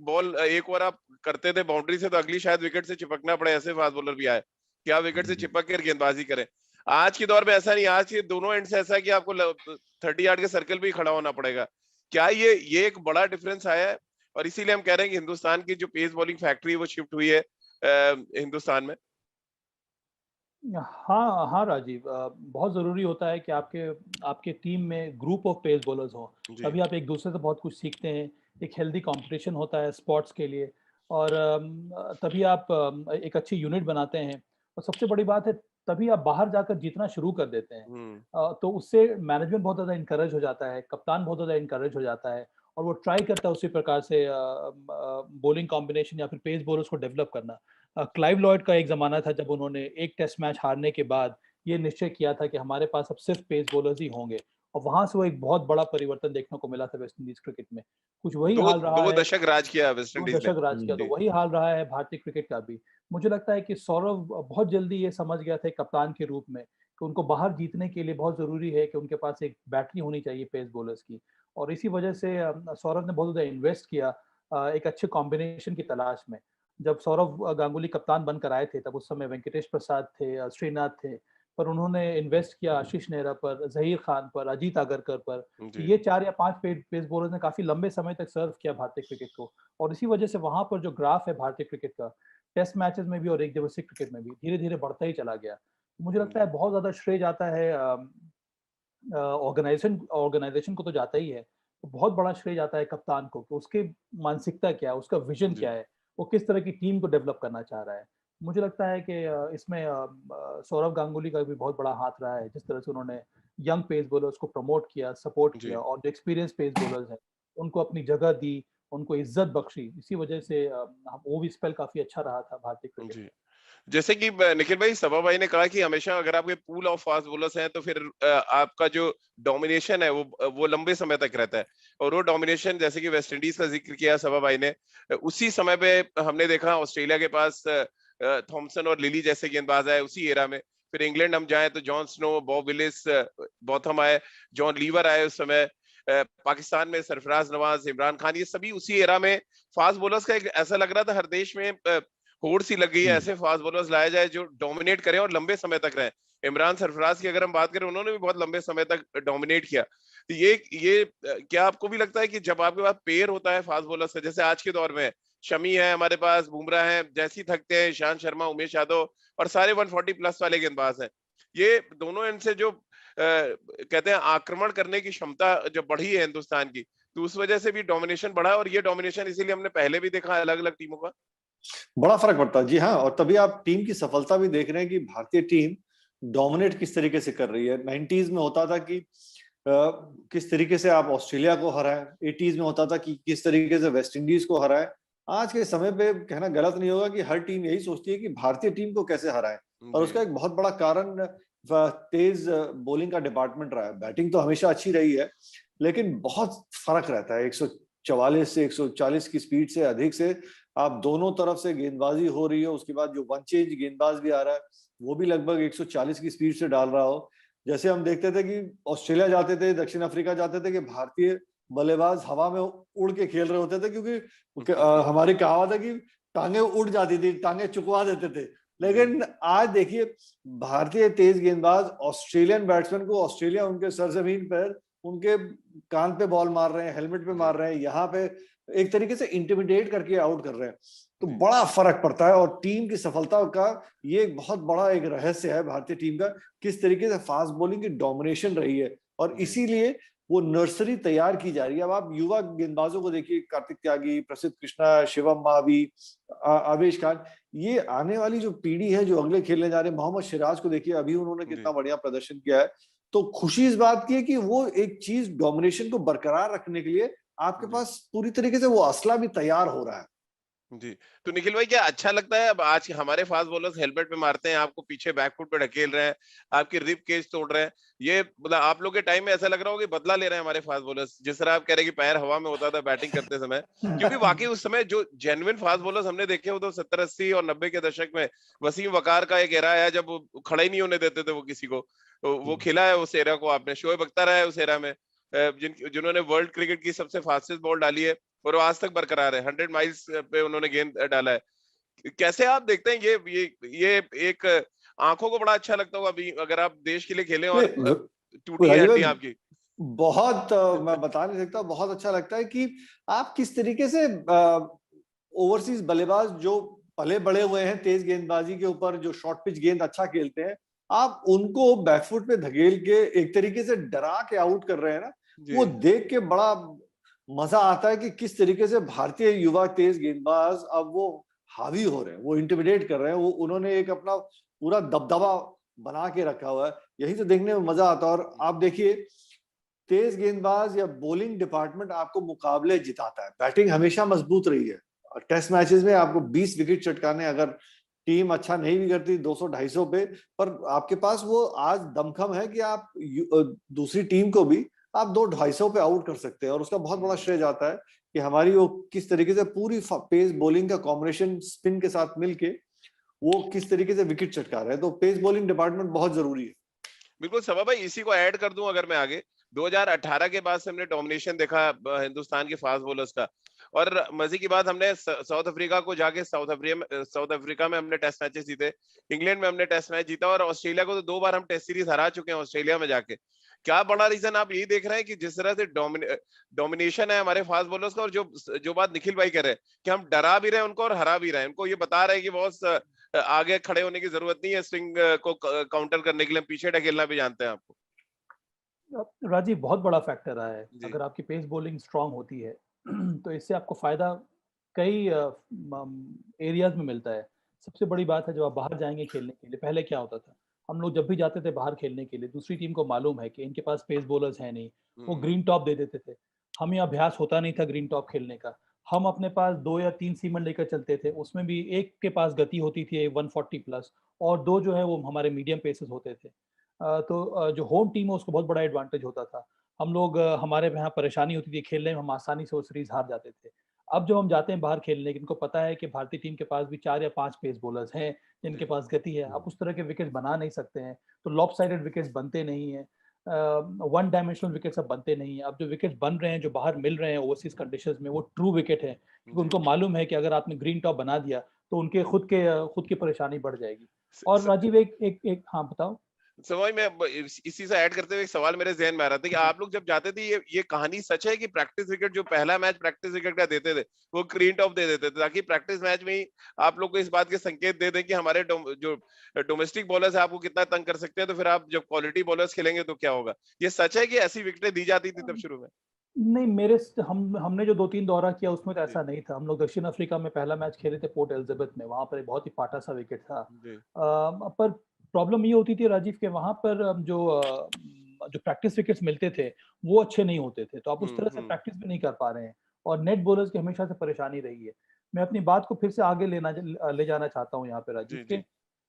ओवर आप करते थे बाउंड्री से तो अगली शायद विकेट से चिपकना पड़े, ऐसे फास्ट बॉलर भी आए कि आप विकेट से चिपक कर गेंदबाजी करें। आज के दौर में ऐसा नहीं, आज के दोनों एंड से ऐसा है कि आपको 30 यार्ड के सर्कल भी खड़ा होना पड़ेगा। क्या ये एक बड़ा डिफरेंस आया है और इसीलिए हम कह रहे हैं कि हिंदुस्तान की जो पेस बॉलिंग फैक्ट्री है वो शिफ्ट हुई है हिंदुस्तान में? हाँ हाँ राजीव, बहुत ज़रूरी होता है कि आपके टीम में ग्रुप ऑफ पेस बॉलर्स हो, तभी आप एक दूसरे से बहुत कुछ सीखते हैं, एक हेल्दी कंपटीशन होता है स्पोर्ट्स के लिए, और तभी आप एक अच्छी यूनिट बनाते हैं। और सबसे बड़ी बात है, तभी आप बाहर जाकर जीतना शुरू कर देते हैं। तो उससे मैनेजमेंट बहुत ज़्यादा इनकरेज हो जाता है, कप्तान बहुत ज़्यादा इनकरेज हो जाता है, और वो ट्राई करता है उसी प्रकार से बॉलिंग कॉम्बिनेशन या फिर पेस बॉलर्स को डेवलप करना। क्लाइव लॉयड का एक ज़माना था जब उन्होंने एक टेस्ट मैच हारने के बाद ये निश्चय किया था कि हमारे पास अब सिर्फ पेस बॉलर्स ही होंगे, और वहाँ से वो एक बहुत बड़ा परिवर्तन देखने को मिला था वेस्ट इंडीज क्रिकेट में। कुछ वही दो हाल रहा दो है, दशक राज किया वेस्ट 2 इंडीज ने। दशक राज किया, तो जी। वही हाल रहा है भारतीय क्रिकेट का भी। मुझे लगता है कि सौरव बहुत जल्दी ये समझ गया था एक कप्तान के रूप में कि उनको बाहर जीतने के लिए बहुत ज़रूरी है कि उनके पास एक बैटरी होनी चाहिए पेस बॉलर्स की, और इसी वजह से सौरव ने बहुत ज़्यादा इन्वेस्ट किया एक अच्छे कॉम्बिनेशन की तलाश में। जब सौरव गांगुली कप्तान बनकर आए थे, तब उस समय वेंकटेश प्रसाद थे, श्रीनाथ थे, पर उन्होंने इन्वेस्ट किया आशीष नेहरा पर, ज़हीर खान पर, अजीत आगरकर पर। तो जी। ये 4 या 5 पेस बॉलर्स ने काफ़ी लंबे समय तक सर्व किया भारतीय क्रिकेट को, और इसी वजह से वहाँ पर जो ग्राफ है भारतीय क्रिकेट का, टेस्ट मैचेस में भी और एक दिवसीय क्रिकेट में भी धीरे-धीरे बढ़ता ही चला गया। मुझे लगता है बहुत ज़्यादा श्रेय जाता है ऑर्गेनाइजेशन ऑर्गेनाइजेशन को तो जाता ही है, तो बहुत बड़ा श्रेय जाता है कप्तान को कि उसकी मानसिकता क्या है, उसका विज़न जी। क्या है, वो किस तरह की टीम को डेवलप करना चाह रहा है। मुझे लगता है कि इसमें सौरव गांगुली का भी बहुत बड़ा हाथ रहा है, जिस तरह से उन्होंने यंग पेस बॉलर्स को प्रमोट किया, सपोर्ट किया, जी। और जो एक्सपीरियंस पेस बॉलर्स हैं, उनको अपनी जगह दी, उनको इज़्ज़त बख्शी। इसी वजह से वो भी स्पेल काफ़ी अच्छा रहा था भारतीय क्रिकेट जी। में। जैसे कि निखिल भाई, सभा भाई ने कहा कि हमेशा अगर आपके पूल ऑफ फास्ट बॉलर्स हैं तो फिर आपका जो डोमिनेशन है वो लंबे समय तक रहता है। और वो डोमिनेशन, जैसे कि वेस्ट इंडीज का जिक्र किया सभा भाई ने, उसी समय पे हमने देखा ऑस्ट्रेलिया के पास थॉमसन और लिली जैसे गेंदबाज आए उसी एरा में। फिर इंग्लैंड हम जाए तो Jon Snow, Bob Willis, Botham आए, जॉन लीवर आए उस समय। पाकिस्तान में सरफराज नवाज, इमरान खान, ये सभी उसी एरा में फास्ट बॉलर्स का एक ऐसा लग रहा था हर देश में होड़ सी लग गई है, ऐसे फास्ट बॉलर्स लाया जाए जो डोमिनेट करें और लंबे समय तक रहें। इमरान सरफराज की अगर हम बात करें, उन्होंने भी बहुत लंबे समय तक डोमिनेट किया। तो ये क्या आपको भी लगता है कि जब आपके पास पेयर होता है फास्ट बॉलर्स का, जैसे आज के दौर में शमी है हमारे पास, बुमराह है, जैसी थकते हैं ईशांत शर्मा, उमेश यादव, और सारे 140 प्लस वाले गेंदबाज हैं, ये दोनों एंड से जो कहते हैं आक्रमण करने की क्षमता जब बढ़ी है हिंदुस्तान की, तो उस वजह से भी डोमिनेशन बढ़ा। और ये डोमिनेशन इसीलिए हमने पहले भी देखा अलग अलग टीमों का। बड़ा फर्क पड़ता है, जी हाँ। और तभी आप टीम की सफलता भी देख रहे हैं कि भारतीय टीम डोमिनेट किस तरीके से कर रही है। 90s में होता था कि किस तरीके से आप ऑस्ट्रेलिया को हराएं, 80s में होता था कि किस तरीके से वेस्ट इंडीज को हराएं। आज के समय पे कहना गलत नहीं होगा कि हर टीम यही सोचती है कि भारतीय टीम को कैसे हराएं, और जी। उसका एक बहुत बड़ा कारण तेज बॉलिंग का डिपार्टमेंट रहा है। बैटिंग तो हमेशा अच्छी रही है, लेकिन बहुत फर्क रहता है। 144 से 140 की स्पीड से अधिक से आप दोनों तरफ से गेंदबाजी हो रही है, उसके बाद जो वन चेंज गेंदबाज भी आ रहा है वो भी लगभग 140 की स्पीड से डाल रहा हो। जैसे हम देखते थे कि ऑस्ट्रेलिया जाते थे, दक्षिण अफ्रीका जाते थे, कि भारतीय बल्लेबाज हवा में उड़ के खेल रहे होते थे, क्योंकि हमारी कहावत है कि टांगे उड़ जाती थी, टांगे चुकवा देते थे। लेकिन आज देखिए, भारतीय तेज गेंदबाज ऑस्ट्रेलियन बैट्समैन को, ऑस्ट्रेलिया उनके सरजमीन पर उनके कान पे बॉल मार रहे हैं, हेलमेट पे मार रहे हैं, यहाँ पे एक तरीके से इंटिमिडेट करके आउट कर रहे हैं। तो बड़ा फर्क पड़ता है, और टीम की सफलता का ये एक बहुत बड़ा एक रहस्य है भारतीय टीम का, किस तरीके से फास्ट बॉलिंग की डोमिनेशन रही है, और इसीलिए वो नर्सरी तैयार की जा रही है। अब आप युवा गेंदबाजों को देखिए, कार्तिक त्यागी, प्रसिद्ध कृष्णा, शिवम मावी, आवेश खान, ये आने वाली जो पीढ़ी है जो अगले खेलने जा रहे हैं। मोहम्मद सिराज को देखिए, अभी उन्होंने कितना बढ़िया प्रदर्शन किया है। तो खुशी इस बात की है कि वो एक चीज डोमिनेशन को बरकरार रखने के लिए आपके पास पूरी तरीके से वो असला भी तैयार हो रहा है। जी। तो निखिल भाई, क्या अच्छा लगता है अब आज हमारे फास्ट बॉलर्स हेलमेट पे मारते हैं, आपको पीछे बैकफुट पे ढकेल रहे हैं, आपकी रिब केज तोड़ रहे हैं? ये मतलब आप लोग के टाइम में ऐसा लग रहा होगा कि बदला ले रहे हैं हमारे फास्ट बॉलर्स, जिस तरह आप कह रहे हैं कि पैर हवा में होता था बैटिंग करते समय। क्योंकि वाकई उस समय जो जेन्युइन फास्ट बॉलर्स हमने देखे हो तो 70, 80 और 90 के दशक में वसीम वकार का एक एरा है जब वो खड़ा ही नहीं होने देते थे वो किसी को। तो वो खिला है उस एरा को आपने, शोएब अख्तर है उस एरा में, जिन्होंने वर्ल्ड क्रिकेट की सबसे फास्टेस्ट बॉल डाली है, और वो आज तक बरकरार है। 100 माइल्स पे उन्होंने गेंद डाला है। कैसे आप देखते हैं ये एक आंखों को बड़ा अच्छा लगता होगा अभी अगर आप देश के लिए खेलें और टूटी है राजीव हड्डी भाई, आपकी। बहुत मैं बता नहीं सकता, बहुत अच्छा लगता है कि आप किस तरीके से ओवरसीज बल्लेबाज जो पले बड़े हुए हैं तेज गेंदबाजी के ऊपर, जो शॉर्ट पिच गेंद अच्छा खेलते हैं, आप उनको बैकफुट पे धकेल के एक तरीके से डरा के आउट कर रहे हैं ना, वो देख के बड़ा मजा आता है कि किस तरीके से भारतीय युवा तेज गेंदबाज अब वो हावी हो रहे हैं, वो इंटिमिडेट कर रहे हैं, वो उन्होंने एक अपना पूरा दबदबा बना के रखा हुआ है। यही तो देखने में मजा आता है। और आप देखिए, तेज गेंदबाज या बॉलिंग डिपार्टमेंट आपको मुकाबले जिताता है। बैटिंग हमेशा मजबूत रही है। टेस्ट मैचेस में आपको 20 विकेट चटकाने, अगर टीम अच्छा नहीं भी करती 200-250 पे, पर आपके पास वो आज दमखम है कि आप दूसरी टीम को भी आप 200-250 पे आउट कर सकते हैं। और उसका बहुत बड़ा श्रेय जाता है कि हमारी वो किस तरीके से पूरी पेस बॉलिंग का कॉम्बिनेशन स्पिन के साथ मिलके वो किस तरीके से विकेट चटका रहे हैं। तो पेस बॉलिंग डिपार्टमेंट बहुत जरूरी है। बिल्कुल सबा भाई, इसी को ऐड कर दूं अगर मैं आगे, 2018 के बाद से हमने डोमिनेशन देखा हिंदुस्तान के फास्ट बॉलर्स का। और मजे की बात, हमने साउथ अफ्रीका को जाके साउथ अफ्रीका में हमने टेस्ट मैचेस जीते, इंग्लैंड में हमने टेस्ट मैच जीता, और ऑस्ट्रेलिया को तो 2 बार हम टेस्ट सीरीज हरा चुके हैं ऑस्ट्रेलिया में जाके। क्या बड़ा रीजन आप यही देख रहे हैं कि जिस तरह से डोमिनेशन है हमारे फास्ट बॉलर्स का, और जो बात निखिल भाई कह रहे हैं कि हम डरा भी रहे हैं उनको और हरा भी रहे हैं, उनको ये बता रहे हैं कि बहुत आगे खड़े होने की जरूरत नहीं है, स्विंग को काउंटर करने के लिए पीछे ढकेलना भी जानते हैं आपको। राजीव, बहुत बड़ा फैक्टर रहा है। अगर आपकी पेस बॉलिंग स्ट्रांग होती है तो इससे आपको फायदा कई एरियाज में मिलता है। सबसे बड़ी बात है, जब आप बाहर जाएंगे खेलने के लिए, पहले क्या होता था, हम लोग जब भी जाते थे बाहर खेलने के लिए, दूसरी टीम को मालूम है कि इनके पास पेस बॉलर्स है नहीं, वो ग्रीन टॉप दे देते थे। हमें अभ्यास होता नहीं था ग्रीन टॉप खेलने का। हम अपने पास 2 या 3 सीमन लेकर चलते थे, उसमें भी एक के पास गति होती थी 140 प्लस, और 2 जो है वो हमारे मीडियम पेसेस होते थे। तो जो होम टीम है उसको बहुत बड़ा एडवांटेज होता था। हम लोग हमारे यहाँ परेशानी होती थी खेलने में, हम आसानी से वो सीरीज हार जाते थे। अब जब हम जाते हैं बाहर खेलने, इनको पता है कि भारतीय टीम के पास भी 4 या 5 पेस बॉलर्स हैं जिनके पास गति है, आप उस तरह के विकेट बना नहीं सकते हैं, तो लॉपसाइडेड विकेट्स बनते नहीं है, वन डायमेंशनल विकेट्स अब बनते नहीं है। अब जो विकेट्स बन रहे हैं, जो बाहर मिल रहे हैं ओवरसीज कंडीशंस में, वो ट्रू विकेट है, क्योंकि उनको मालूम है कि अगर आपने ग्रीन टॉप बना दिया तो उनके खुद की परेशानी बढ़ जाएगी। और राजीव, एक हाँ बताओ। सवाई में इसी से ऐड करते हुए एक सवाल मेरे जहन में आ रहा था कि आप लोग जब जाते थे, ये कहानी सच है कि प्रैक्टिस विकेट, जो पहला मैच प्रैक्टिस विकेट का देते थे, वो ग्रीन टॉप दे देते थे ताकि प्रैक्टिस मैच में ही आप लोग को इस बात के संकेत दे दें कि हमारे जो डोमेस्टिक बॉलर्स है आपको कितना तंग कर सकते हैं, तो फिर आप जब क्वालिटी बॉलर्स खेलेंगे तो क्या होगा? ये सच है कि ऐसी विकेटें दी जाती थी तब शुरू में? नहीं, हमने जो 2-3 दौरा किया उसमें तो ऐसा नहीं था। हम लोग दक्षिण अफ्रीका में पहला मैच खेले थे पोर्ट एलिजाबेथ में, वहां पर एक बहुत ही पाटा सा विकेट था। पर प्रॉब्लम ये होती थी राजीव के, वहां पर जो प्रैक्टिस विकेट्स मिलते थे वो अच्छे नहीं होते थे, तो आप उस तरह से प्रैक्टिस भी नहीं कर पा रहे हैं, और नेट बॉलर्स की हमेशा से परेशानी रही है। मैं अपनी बात को फिर से आगे ले जाना चाहता हूँ यहाँ पे राजीव के।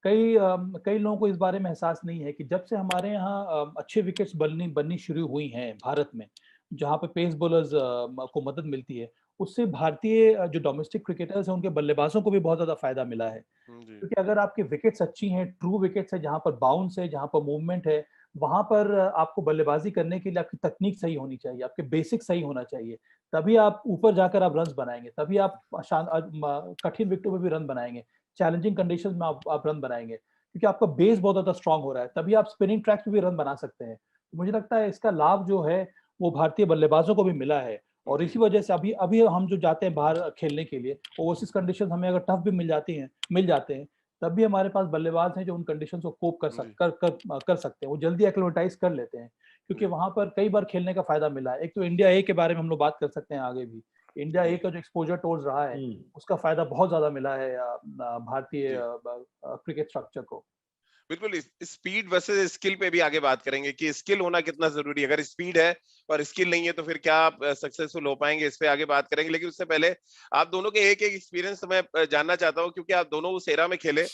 कई लोगों को इस बारे में एहसास नहीं है कि जब से हमारे यहाँ अच्छे विकेट्स बननी शुरू हुई हैं भारत में, जहाँ पे पेस बॉलर्स को मदद मिलती है, उससे भारतीय जो डोमेस्टिक क्रिकेटर्स हैं उनके बल्लेबाजों को भी बहुत ज्यादा फायदा मिला है। क्योंकि अगर आपके विकेट्स अच्छी हैं, ट्रू विकेट्स है, जहाँ पर बाउंस है, जहाँ पर मूवमेंट है, वहां पर आपको बल्लेबाजी करने के लिए आपकी तकनीक सही होनी चाहिए, आपके बेसिक सही होना चाहिए, तभी आप ऊपर जाकर आप रन बनाएंगे, तभी आप कठिन विकेटों में भी रन बनाएंगे, चैलेंजिंग कंडीशंस में आप रन बनाएंगे, क्योंकि आपका बेस बहुत ज्यादा स्ट्रांग हो रहा है, तभी आप स्पिनिंग ट्रैक पे भी रन बना सकते हैं। तो मुझे लगता है इसका लाभ जो है वो भारतीय बल्लेबाजों को भी मिला है, और इसी वजह से अभी अभी हम जो जाते हैं बाहर खेलने के लिए, ओवरसीज कंडीशन हमें अगर टफ भी मिल जाते हैं, तब भी हमारे पास बल्लेबाज हैं जो उन कंडीशन को कोप कर सकते हैं, वो जल्दी एक्लिमेटाइज कर लेते हैं, क्योंकि वहां पर कई बार खेलने का फायदा मिला है। एक तो इंडिया ए के बारे में हम लोग बात कर सकते हैं आगे भी। इंडिया ए का जो एक्सपोजर टूर्स रहा है, उसका फायदा बहुत ज्यादा मिला है भारतीय क्रिकेट स्ट्रक्चर को। बिल्कुल, स्पीड वर्सेस स्किल पे भी आगे बात करेंगे कि स्किल होना कितना जरूरी है। अगर स्पीड है और स्किल नहीं है तो फिर क्या आप सक्सेसफुल हो पाएंगे, इस पे आगे बात करेंगे। लेकिन उससे पहले आप दोनों के एक एक्सपीरियंस मैं जानना चाहता हूं, क्योंकि आप दोनों उस एरा में खेले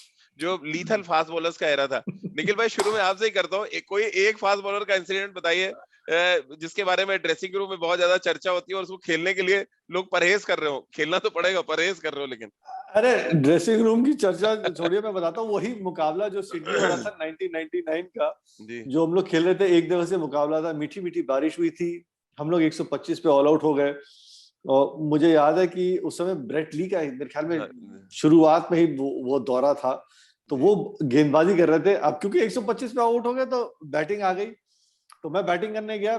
जो लीथल फास्ट बॉलर्स का एरा था। निखिल भाई, शुरू में आपसे ही करता हूँ, कोई एक फास्ट बॉलर का इंसिडेंट बताइए जिसके बारे में ड्रेसिंग रूम में बहुत ज्यादा चर्चा होती है और उसको खेलने के लिए लोग परहेज कर रहे हो। खेलना तो पड़ेगा, परहेज कर रहे हो लेकिन। अरे ड्रेसिंग रूम की चर्चा छोड़िए, मैं बताता हूँ वही मुकाबला जो सिडनी में था 1999 का, जो हम लोग खेल रहे थे, एक दिवसीय मुकाबला था, मीठी मीठी बारिश हुई थी, हम लोग 125 पे ऑल आउट हो गए। और मुझे याद है कि उस समय ब्रेट ली का मेरे ख्याल में शुरुआत में ही वो दौरा था, तो वो गेंदबाजी कर रहे थे। अब क्योंकि 125 पे आउट हो गए तो बैटिंग आ गई, तो मैं बैटिंग करने गया,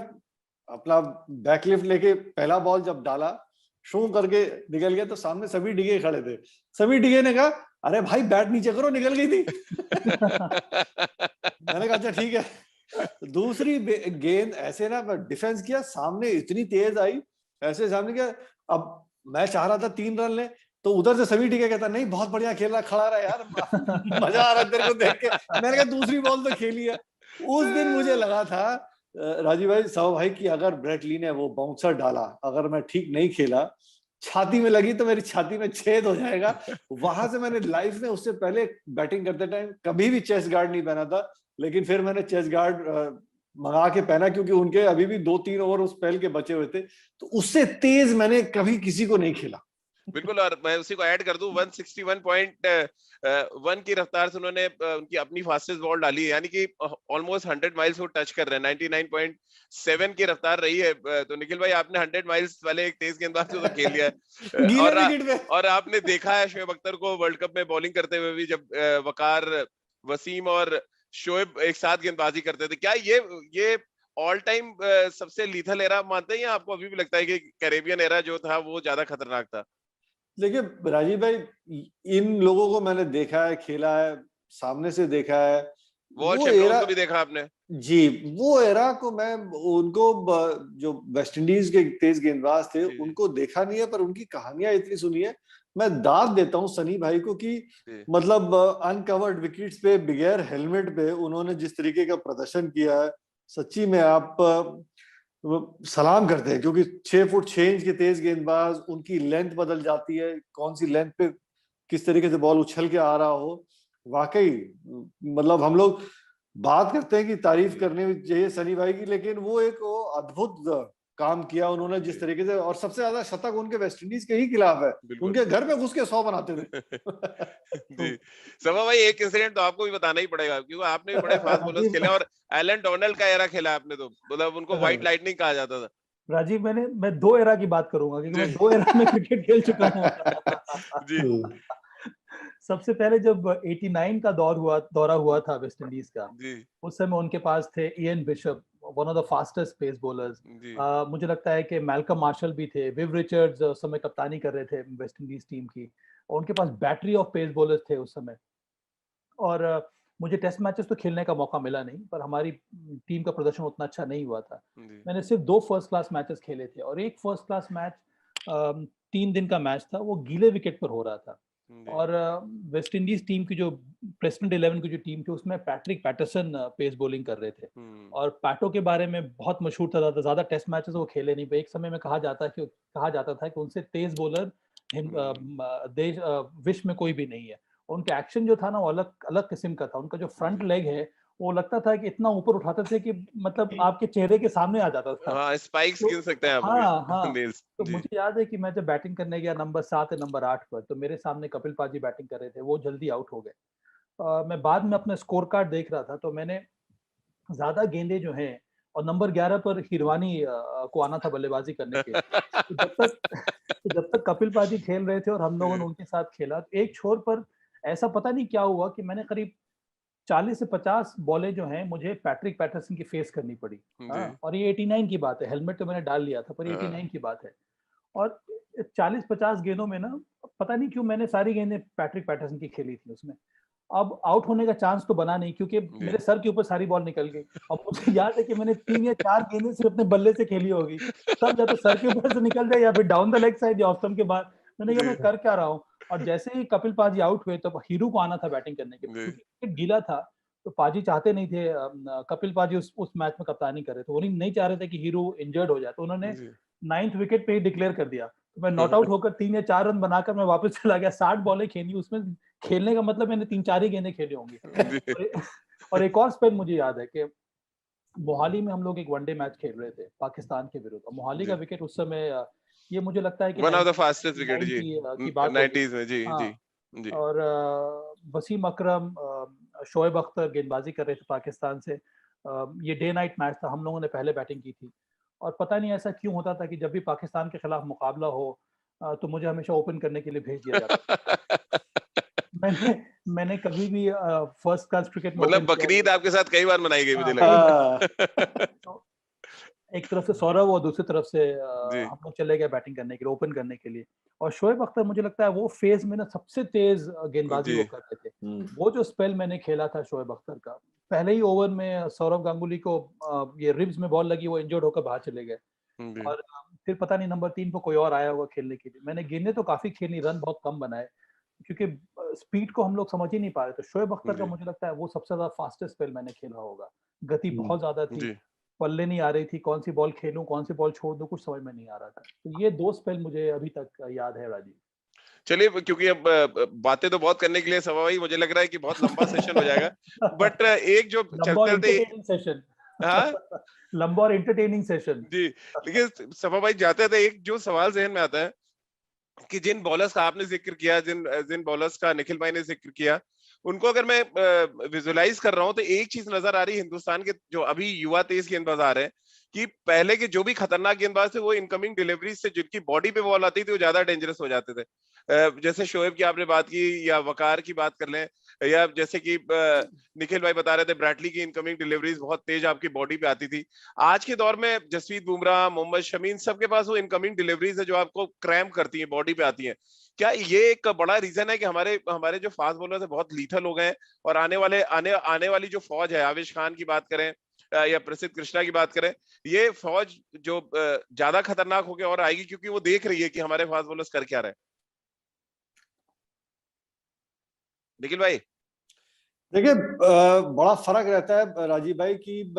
अपना बैकलिफ्ट लेके पहला बॉल जब डाला, शू करके निकल गया, तो सामने सभी डिगे खड़े थे। सभी डिगे ने कहा, अरे भाई बैट नीचे करो, निकल गई थी। मैंने कहा अच्छा ठीक है। दूसरी गेंद ऐसे ना डिफेंस किया, सामने इतनी तेज आई, ऐसे सामने क्या, अब मैं चाह रहा था 3 रन ले, तो उधर से सभी टीके कहता नहीं बहुत बढ़िया खेल रहा, खड़ा रहा यार, मजा आ रहा है तेरे को देख के। मैंने कहा दूसरी बॉल तो खेली है। उस दिन मुझे लगा था राजीव भाई, साहब भाई, कि अगर ब्रेट ली ने वो बाउंसर डाला, अगर मैं ठीक नहीं खेला, छाती में लगी तो मेरी छाती में छेद हो जाएगा। वहां से मैंने लाइफ में उससे पहले बैटिंग करते टाइम कभी भी चेस्ट गार्ड नहीं पहना था, लेकिन फिर मैंने चेस्ट गार्ड मंगा के पहना, क्योंकि उनके अभी भी 2-3 ओवर उस पहल के बचे हुए थे, तो उससे तेज मैंने कभी किसी को नहीं खेला। बिल्कुल, और मैं उसी को ऐड कर दूं, 161.1 की रफ्तार से उन्होंने उनकी अपनी फास्टेस्ट बॉल डाली है, यानी कि ऑलमोस्ट 100 माइल्स को टच कर रहे हैं। 99.7 की रफ्तार रही है। तो निखिल भाई, आपने 100 माइल्स वाले एक तेज गेंदबाज को तो खेल लिया है। और आपने देखा है शोएब अख्तर को वर्ल्ड कप में बॉलिंग करते हुए भी, जब वकार, वसीम और शोएब एक साथ गेंदबाजी करते थे। क्या ये ऑल टाइम सबसे लीथल एरा मानते हैं, या आपको अभी भी लगता है कि कैरेबियन एरा जो था वो ज्यादा खतरनाक था? देखिए राजीव भाई, इन लोगों को मैंने देखा है, खेला है, सामने से देखा है, वॉल वो चैंपियंस एरा को भी देखा आपने? जी, वो एरा को मैं उनको जो वेस्ट इंडीज के तेज गेंदबाज थे उनको देखा नहीं है, पर उनकी कहानियां इतनी सुनी है। मैं दाद देता हूँ सनी भाई को कि मतलब अनकवर्ड विकेट्स पे बगैर हेलमेट पे उन्होंने जिस तरीके का प्रदर्शन किया है, सच्ची में आप सलाम करते हैं, क्योंकि 6 फुट 6 इंच के तेज गेंदबाज, उनकी लेंथ बदल जाती है, कौन सी लेंथ पे किस तरीके से बॉल उछल के आ रहा हो। वाकई मतलब हम लोग बात करते हैं कि तारीफ करनी चाहिए सनी भाई की, लेकिन वो एक अद्भुत काम किया उन्होंने जिस तरीके से, और सबसे ज्यादा शतक उनके वेस्ट इंडीज के ही खिलाफ है, उनके घर में घुस के 100 बनाते थे। जी, सभा भाई, एक इंसिडेंट तो आपको भी बताना ही पड़ेगा, क्योंकि आपने भी बड़े फास्ट बॉलर्स खेले, और एलन डोनाल्ड का एरा खेला आपने, तो मतलब उनको व्हाइट लाइटनिंग कहा जाता था। राजीव, मैं 2 एरा की बात करूंगा, क्योंकि मैं 2 एरा में क्रिकेट खेल चुका हूँ। जी। सबसे पहले जब 89 का दौरा हुआ था वेस्ट इंडीज का, उस समय उनके पास थे Ian Bishop, one of the fastest pace bowlers. मुझे लगता है कि मैल्कम मार्शल भी थे, विव रिचर्ड्स उस समय कप्तानी कर रहे थे वेस्ट इंडीज टीम की, और उनके पास बैटरी ऑफ पेस बॉलर्स थे उस समय। और मुझे टेस्ट मैचेस तो खेलने का मौका मिला नहीं, पर हमारी टीम का प्रदर्शन उतना अच्छा नहीं हुआ था। मैंने सिर्फ 2 फर्स्ट क्लास मैचेस खेले थे, और एक फर्स्ट क्लास मैच 3 दिन का मैच था, वो गीले विकेट पर हो रहा था। और वेस्ट इंडीज टीम की जो प्रेसिडेंट 11 की जो टीम थी, उसमें पैट्रिक पैटरसन पेस बॉलिंग कर रहे थे। और पैटो के बारे में बहुत मशहूर था, ज्यादा टेस्ट मैचेस वो खेले नहीं। एक समय में कहा जाता था कि उनसे तेज बॉलर देश विश्व में कोई भी नहीं है। उनका एक्शन जो था ना, वो अलग अलग किस्म का था। उनका जो फ्रंट लेग है, वो लगता था कि इतना ऊपर उठाते थे कि मतलब आपके चेहरे के सामने आ जाता था। हाँ, स्पाइक्स गिन सकते हैं आप। हाँ। तो मुझे याद है कि मैं जब बैटिंग करने गया नंबर 7 या नंबर 8 पर, तो मेरे सामने कपिल पाजी बैटिंग कर रहे थे, वो जल्दी आउट हो गए। मैं बाद में अपना स्कोर कार्ड देख रहा था, तो मैंने ज्यादा गेंदे जो हैं, और नंबर 11 पर हिरवानी को आना था बल्लेबाजी करने के। तो जब तक कपिल पाजी खेल रहे थे और हम लोगों ने उनके साथ खेला, तो एक छोर पर ऐसा पता नहीं क्या हुआ कि मैंने करीब 40 से 50 बॉलें जो हैं, मुझे पैट्रिक पैटरसन की फेस करनी पड़ी। और ये 89 की बात है, हेलमेट तो मैंने डाल लिया था, पर 89 की बात है। और 40-50 गेंदों में ना, पता नहीं क्यों मैंने सारी गेंदें पैट्रिक पैटरसन की खेली थी उसमें। अब आउट होने का चांस तो बना नहीं, क्योंकि मेरे सर के ऊपर सारी बॉल निकल गई। अब मुझे याद है कि मैंने 3 या 4 गेंदें सिर्फ अपने बल्ले से खेली होगी, सब या तो सर के ऊपर से निकल जाए या फिर डाउन द लेग साइड या ऑफ स्टंप के बाद। मैंने कहा मैं कर क्या रहा हूँ। और जैसे ही कपिल पाजी आउट हुए, तो हीरू को आना था बैटिंग करने के, क्योंकि गीला था, तो पाजी चाहते नहीं थे, कपिल पाजी उस मैच में कप्तानी कर रहे थे, वो नहीं चाह रहे थे कि हीरू इंजर्ड हो जाए, तो उन्होंने 9th विकेट पे ही डिक्लेयर कर दिया। तो मैं नॉट आउट होकर 3 या 4 रन बनाकर मैं वापस चला गया। 60 बॉलें खेली, उसमें खेलने का मतलब मैंने 3-4 ही गेंदें खेली होंगी। और एक और स्पेल मुझे याद है कि मोहाली में हम लोग एक वनडे मैच खेल रहे थे पाकिस्तान के विरुद्ध। मोहाली का विकेट उस समय, ये मुझे लगता है कि one of the fastest wicket जी, की बात 90s में। जी जी। और वसीम अकरम, शोएब अख्तर गेंदबाजी कर रहे थे पाकिस्तान से। ये डे नाइट मैच था, हम लोगों ने पहले बैटिंग की थी, और पता नहीं ऐसा क्यों होता था कि जब भी पाकिस्तान के खिलाफ मुकाबला हो, तो मुझे हमेशा ओपन करने के लिए भेज दिया जाता। मैंने कभी भी फर्स्ट क्लास क्रिकेट में मतलब बकरीद आपके साथ कई बार मनाई गई, मुझे लगा। एक तरफ से सौरभ और दूसरी तरफ से हम लोग चले गए बैटिंग करने के लिए, ओपन करने के लिए। और शोएब अख्तर, मुझे लगता है वो फेज में ना सबसे तेज गेंदबाजी वो करते थे। वो जो स्पेल मैंने खेला था शोएब अख्तर का, पहले ही ओवर में सौरभ गांगुली को ये रिब्स में बॉल लगी, वो इंजर्ड होकर बाहर चले गए। और फिर पता नहीं नंबर 3 पे कोई और आया होगा खेलने के लिए। मैंने गेंदें तो काफी खेली, रन बहुत कम बनाए, क्योंकि स्पीड को हम लोग समझ ही नहीं पा रहे। तो शोएब अख्तर का जी मुझे लगता है वो सबसे ज्यादा फास्टेस्ट स्पेल मैंने खेला होगा। गति हम्म। बहुत ज्यादा थी, जी पल्ले नहीं आ रही थी, कौन सी बॉल खेलूं कौन सी बॉल छोड़ दूं, कुछ समझ में नहीं आ रहा था। तो ये 2 स्पेल मुझे अभी तक याद है राजीव। चलिए, क्योंकि अब बातें तो बहुत करने के लिए सभा भाई, मुझे लग रहा है कि बहुत लंबा सेशन हो जाएगा, बट एक जो लंबा चलते और चलते, एंटरटेनिंग सेशन। हाँ लंबा और एंटरटेनिंग सेशन। जी, लेकिन सभा भाई जाते थे एक जो सवाल जहन में आता है कि जिन बॉलर्स का आपने जिक्र किया, जिन जिन बॉलर्स का निखिल भाई ने जिक्र किया, उनको अगर मैं विजुलाइज कर रहा हूं तो एक चीज नजर आ रही है, हिंदुस्तान के जो अभी युवा तेज गेंदबाज आ रहे हैं, कि पहले के जो भी खतरनाक गेंदबाज थे वो इनकमिंग डिलीवरी से जिनकी बॉडी पे बॉल आती थी वो ज्यादा डेंजरस हो जाते थे। जैसे शोएब की आपने बात की, या वकार की बात कर लें, या जैसे कि निखिल भाई बता रहे थे ब्रैडली की इनकमिंग डिलीवरीज बहुत तेज आपकी बॉडी पे आती थी। आज के दौर में जसप्रीत बुमराह, मोहम्मद शमी, इन सबके पास वो इनकमिंग डिलीवरीज है जो आपको क्रैम्प करती है, बॉडी पे आती है। क्या ये एक बड़ा रीजन है कि हमारे हमारे जो फास्ट बॉलर है बहुत लीथल हो गए हैं, और आने वाली जो फौज है, आवेश खान की बात करें या प्रसिद्ध कृष्णा की बात करें, ये फौज जो ज्यादा खतरनाक होकर और आएगी, क्योंकि वो देख रही है कि हमारे फास्ट बॉलर्स कर क्या रहे हैं। निखिल भाई। देखिए, बड़ा फर्क रहता है राजीव भाई कि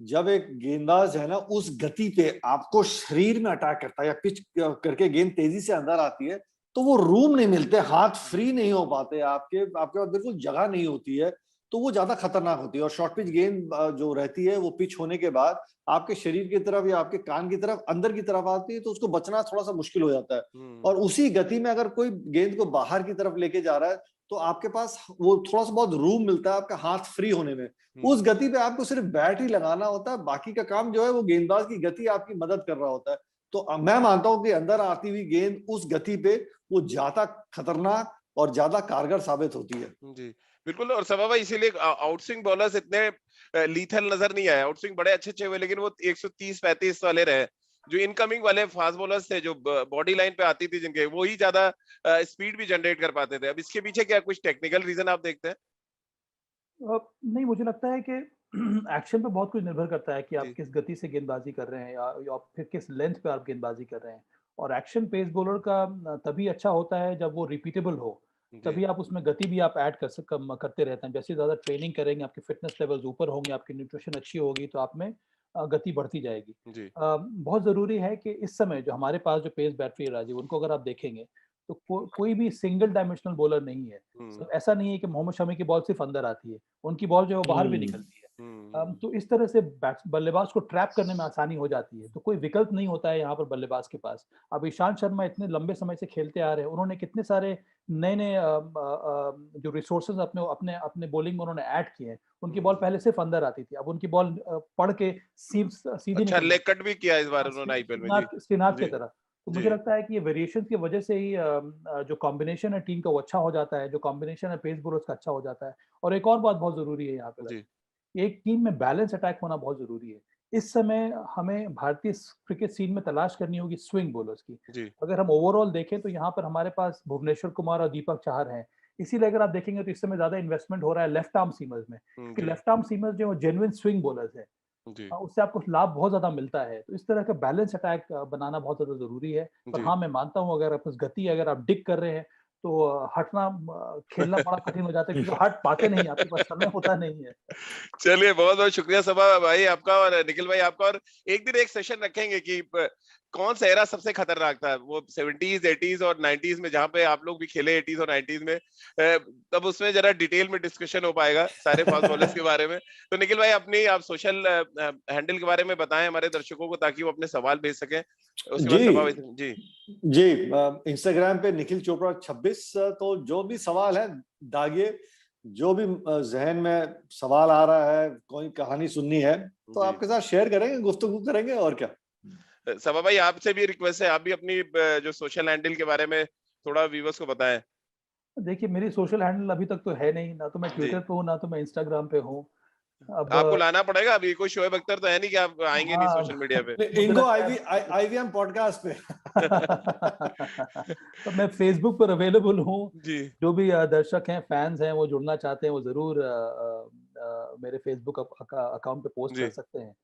जब एक गेंदबाज है ना उस गति पे आपको शरीर में अटैक करता है या पिच करके गेंद तेजी से अंदर आती है, तो वो रूम नहीं मिलते, हाथ फ्री नहीं हो पाते, आपके पास बिल्कुल जगह नहीं होती है, तो वो ज्यादा खतरनाक होती है। और शॉर्ट पिच गेंद जो रहती है वो पिच होने के बाद आपके शरीर की तरफ या आपके कान की तरफ अंदर की तरफ आती है, तो उसको बचना थोड़ा सा मुश्किल हो जाता है। और उसी गति में अगर कोई गेंद को बाहर की तरफ लेके जा रहा है तो आपके पास वो थोड़ा सा बहुत रूम मिलता है आपका हाथ फ्री होने में। उस गति पे आपको सिर्फ बैट ही लगाना होता है, बाकी का काम जो है वो गेंदबाज की गति आपकी मदद कर रहा होता है। तो मैं मानता हूं कि अंदर आती हुई गेंद उस गति पे वो ज्यादा खतरनाक और ज्यादा कारगर साबित होती है। जी बिल्कुल। और सभा भाई इसीलिए आउटस्विंग बॉलर्स इतने लीथल नजर नहीं आए। आउटस्विंग बड़े अच्छे अच्छे हुए, लेकिन वो 130-35 वाले रहे। जो इनकमिंग वाले फास्ट बॉलर्स थे, जो बॉडी लाइन पे आती थी जिनके, वो ही ज्यादा स्पीड भी जनरेट कर पाते थे। अब इसके पीछे क्या कुछ टेक्निकल रीजन आप देखते हैं? नहीं, मुझे लगता है कि एक्शन पे बहुत कुछ निर्भर करता है कि आप जी किस गति से गेंदबाजी कर रहे हैं, या फिर किस लेंथ पे आप गेंदबाजी कर रहे हैं। और एक्शन पेस बॉलर का तभी अच्छा होता है जब वो रिपीटेबल हो, जी तभी आप उसमें गति भी आप ऐड करते रहते हैं। जैसे ज़्यादा ट्रेनिंग करेंगे, आपके फिटनेस लेवल्स ऊपर होंगे, आपकी न्यूट्रिशन अच्छी होगी, तो आप में गति बढ़ती जाएगी। जी बहुत ज़रूरी है कि इस समय जो हमारे पास जो पेस बैटरी है राजीव, उनको अगर आप देखेंगे तो कोई भी सिंगल डायमेंशनल बॉलर नहीं है। सब ऐसा नहीं है कि मोहम्मद शमी की बॉल सिर्फ अंदर आती है, उनकी बॉल जो है वो बाहर भी निकलती है। तो इस तरह से बल्लेबाज को ट्रैप करने में आसानी हो जाती है, तो कोई विकल्प नहीं होता है यहाँ पर बल्लेबाज के पास। अब ईशांत शर्मा इतने लंबे समय से खेलते आ रहे हैं, उन्होंने कितने सारे नए-नए जो रिसोर्सेज अपने अपने अपने बॉलिंग में उन्होंने ऐड किए हैं। उनकी बॉल पहले सिर्फ अंदर आती थी, अब उनकी बॉल पड़ के सीधी अच्छा, निकल लेग जाती कट भी किया इस बार है, उन्होंने आईपीएल में। जी श्रीनाथ की जी तरह। तो मुझे जी लगता है कि ये वेरिएशंस की वजह से ही जो कॉम्बिनेशन है टीम का वो अच्छा हो जाता है, जो कॉम्बिनेशन है पेस बॉलर्स का अच्छा हो जाता है। और एक और बात बहुत ज़रूरी है यहाँ पे जी राजीव, एक टीम में बैलेंस अटैक होना बहुत ज़रूरी है। इस समय हमें भारतीय क्रिकेट सीन में तलाश करनी होगी स्विंग बॉलर्स की। जी अगर हम ओवरऑल देखें तो यहाँ पर हमारे पास भुवनेश्वर कुमार और दीपक चाहर हैं। इसीलिए अगर आप देखेंगे तो इस समय ज़्यादा इन्वेस्टमेंट हो रहा है लेफ्ट आर्म सीमर्स में, क्योंकि जी लेफ्ट आर्म सीमर्स जो जेन्युइन स्विंग बॉलर्स हैं। जी उससे आपको लाभ बहुत ज़्यादा मिलता है। तो इस तरह का बैलेंस अटैक बनाना बहुत ज़्यादा ज़रूरी है। पर जी हाँ, मैं मानता हूँ अगर आप उस गति अगर आप डिग कर रहे हैं, तो हटना खेलना बड़ा कठिन हो जाता है, क्योंकि हट पाते नहीं, आपके पास समय होता नहीं है। चलिए, बहुत बहुत शुक्रिया सभा भाई आपका और निखिल भाई आपका। और एक दिन एक सेशन रखेंगे कि कौन सा एरा सबसे खतरनाक था, वो 70s 80s और 90s में, जहां पे आप लोग भी खेले 80s और 90s में। तब उसमें जरा डिटेल में डिस्कशन हो पाएगा सारे फास्ट बॉलर्स के बारे में। तो निखिल भाई अपनी आप सोशल हैंडल के बारे में बताएं हमारे दर्शकों को, ताकि वो अपने सवाल भेज सकें। उसके बाद जी सभा जी जी, इंस्टाग्राम पे निखिल चोपड़ा 26। तो जो भी सवाल है दागिए, जो भी जहन में सवाल आ रहा है, कोई कहानी सुननी है तो जी आपके साथ शेयर करेंगे, गुफ्तगू करेंगे, और क्या। सभा भाई आपसे भी रिक्वेस्ट है, आप भी अपनी जो सोशल हैंडल के बारे में थोड़ा व्यूअर्स को बताएं। देखिए, मेरी सोशल हैंडल अभी तक तो है नहीं, ना तो मैं जी ट्विटर पे हूँ, ना तो मैं इंस्टाग्राम पे हूँ। अब आपको लाना पड़ेगा, अभी कोई शोएब अख्तर तो है नहीं कि आप आएंगे नहीं हाँ, सोशल मीडिया पे। मुझे इनको लगता है आईवीएम पॉडकास्ट पे। तो मैं फेसबुक पर अवेलेबल हूँ। जी जो भी दर्शक हैं, फैंस हैं, वो जुड़ना चाहते हैं, वो ज़रूर मेरे फेसबुक अकाउंट पे पोस्ट जी कर सकते हैं।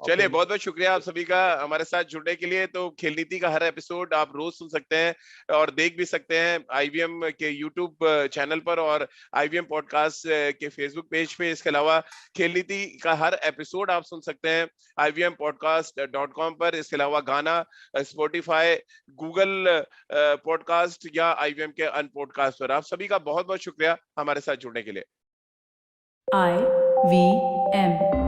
चलिए, बहुत बहुत शुक्रिया आप सभी का हमारे साथ जुड़ने के लिए। तो खेल नीति का हर एपिसोड आप रोज सुन सकते हैं और देख भी सकते हैं आईवीएम के यूट्यूब चैनल पर और आईवीएम पॉडकास्ट के फेसबुक पेज पे। इसके अलावा खेल नीति का हर एपिसोड आप सुन सकते हैं ivmpodcast.com पर। इसके अलावा गाना, स्पॉटिफाई, गूगल पॉडकास्ट या आईवीएम के अन पॉडकास्ट पर। आप सभी का बहुत बहुत शुक्रिया हमारे साथ जुड़ने के लिए। IVM